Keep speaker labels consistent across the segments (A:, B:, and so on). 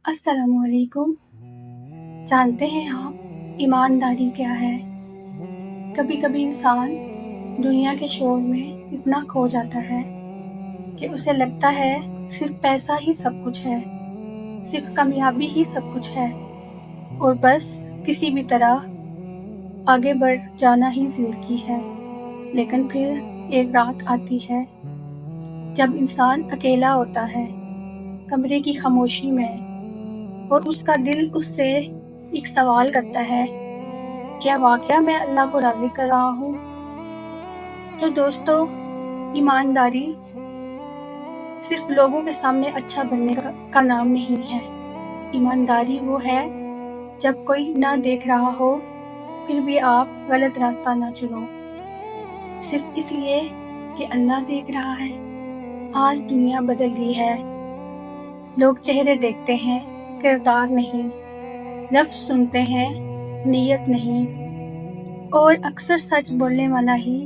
A: अस्सलाम वालेकुम। जानते हैं आप ईमानदारी क्या है? कभी कभी इंसान दुनिया के शोर में इतना खो जाता है कि उसे लगता है सिर्फ पैसा ही सब कुछ है, सिर्फ कामयाबी ही सब कुछ है और बस किसी भी तरह आगे बढ़ जाना ही जिंदगी है। लेकिन फिर एक रात आती है जब इंसान अकेला होता है, कमरे की खामोशी में, और उसका दिल उससे एक सवाल करता है, क्या वाकया मैं अल्लाह को राज़ी कर रहा हूँ? तो दोस्तों, ईमानदारी सिर्फ लोगों के सामने अच्छा बनने का नाम नहीं है। ईमानदारी वो है जब कोई ना देख रहा हो फिर भी आप गलत रास्ता ना चुनो, सिर्फ इसलिए कि अल्लाह देख रहा है। आज दुनिया बदल गई है। लोग चेहरे देखते हैं, किरदार नहीं। लफ्ज़ सुनते हैं, नीयत नहीं। और अक्सर सच बोलने वाला ही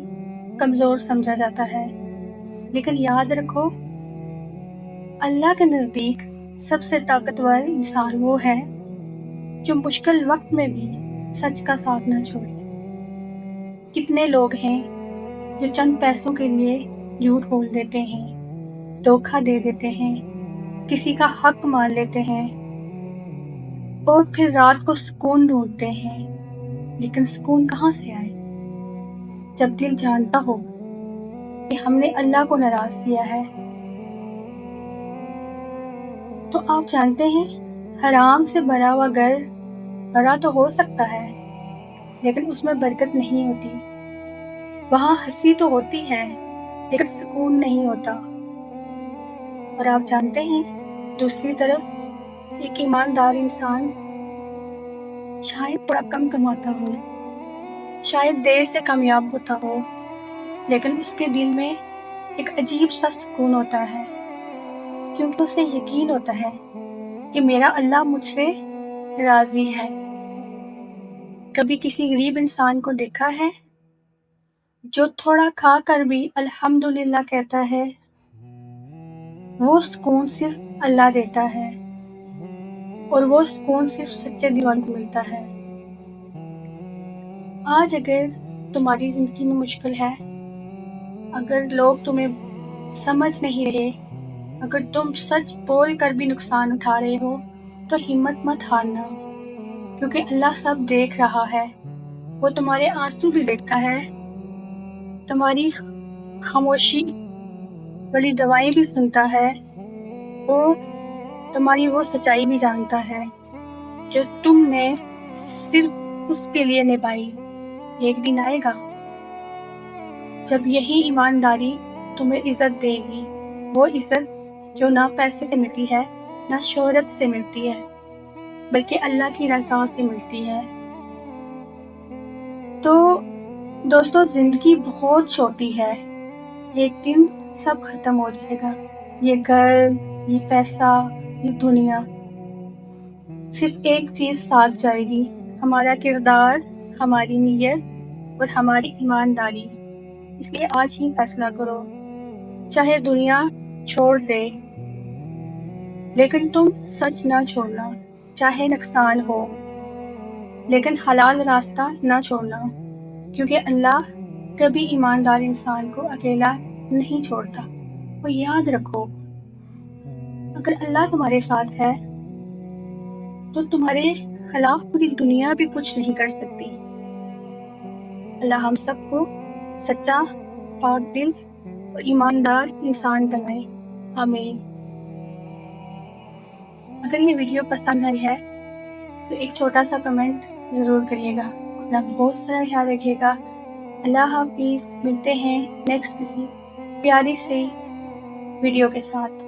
A: कमज़ोर समझा जाता है। लेकिन याद रखो, अल्लाह के नज़दीक सबसे ताकतवर इंसान वो है जो मुश्किल वक्त में भी सच का साथ न छोड़े। कितने लोग हैं जो चंद पैसों के लिए झूठ बोल देते हैं, धोखा दे देते हैं, किसी का हक मान लेते हैं और फिर रात को सुकून ढूंढते हैं। लेकिन सुकून कहाँ से आए जब दिल जानता हो कि हमने अल्लाह को नाराज किया है। तो आप जानते हैं, हराम से भरा हुआ घर भरा तो हो सकता है, लेकिन उसमें बरकत नहीं होती। वहाँ हंसी तो होती है, लेकिन सुकून नहीं होता। और आप जानते हैं, दूसरी तरफ एक ईमानदार इंसान शायद थोड़ा कम कमाता हो, शायद देर से कामयाब होता हो, लेकिन उसके दिल में एक अजीब सा सुकून होता है, क्योंकि उसे यकीन होता है कि मेरा अल्लाह मुझसे राज़ी है। कभी किसी गरीब इंसान को देखा है जो थोड़ा खा कर भी अल्हम्दुलिल्लाह कहता है? वो सुकून सिर्फ अल्लाह देता है और वो सुकून सिर्फ सच्चे दिलों को मिलता है। आज अगर तुम्हारी ज़िंदगी में मुश्किल है, अगर लोग तुम्हें समझ नहीं रहे, अगर तुम सच बोल कर भी नुकसान उठा रहे हो, तो हिम्मत मत हारना, क्योंकि अल्लाह सब देख रहा है। वो तुम्हारे आंसू भी देखता है, तुम्हारी खामोशी वाली दवाएं भी सुनता है, और तुम्हारी वो सच्चाई भी जानता है जो तुमने सिर्फ उसके लिए निभाई। एक दिन आएगा जब यही ईमानदारी तुम्हें इज्जत देगी, वो इज्जत जो ना पैसे से मिलती है, ना शोहरत से मिलती है, बल्कि अल्लाह की रज़ा से मिलती है। तो दोस्तों, ज़िंदगी बहुत छोटी है। एक दिन सब खत्म हो जाएगा, ये घर, ये पैसा, ये दुनिया। सिर्फ एक चीज़ साथ जाएगी, हमारा किरदार, हमारी नीयत और हमारी ईमानदारी। इसलिए आज ही फैसला करो, चाहे दुनिया छोड़ दे, लेकिन तुम सच ना छोड़ना। चाहे नुकसान हो, लेकिन हलाल रास्ता ना छोड़ना, क्योंकि अल्लाह कभी ईमानदार इंसान को अकेला नहीं छोड़ता। और याद रखो, अगर अल्लाह तुम्हारे साथ है तो तुम्हारे खिलाफ पूरी दुनिया भी कुछ नहीं कर सकती। अल्लाह हम सबको सच्चा, पाक दिल और ईमानदार इंसान बनाए। आमीन। अगर ये वीडियो पसंद आई है तो एक छोटा सा कमेंट ज़रूर करिएगा। अपना बहुत सारा ख्याल रखिएगा। अल्लाह हाफिज़। मिलते हैं नेक्स्ट किसी प्यारी सी वीडियो के साथ।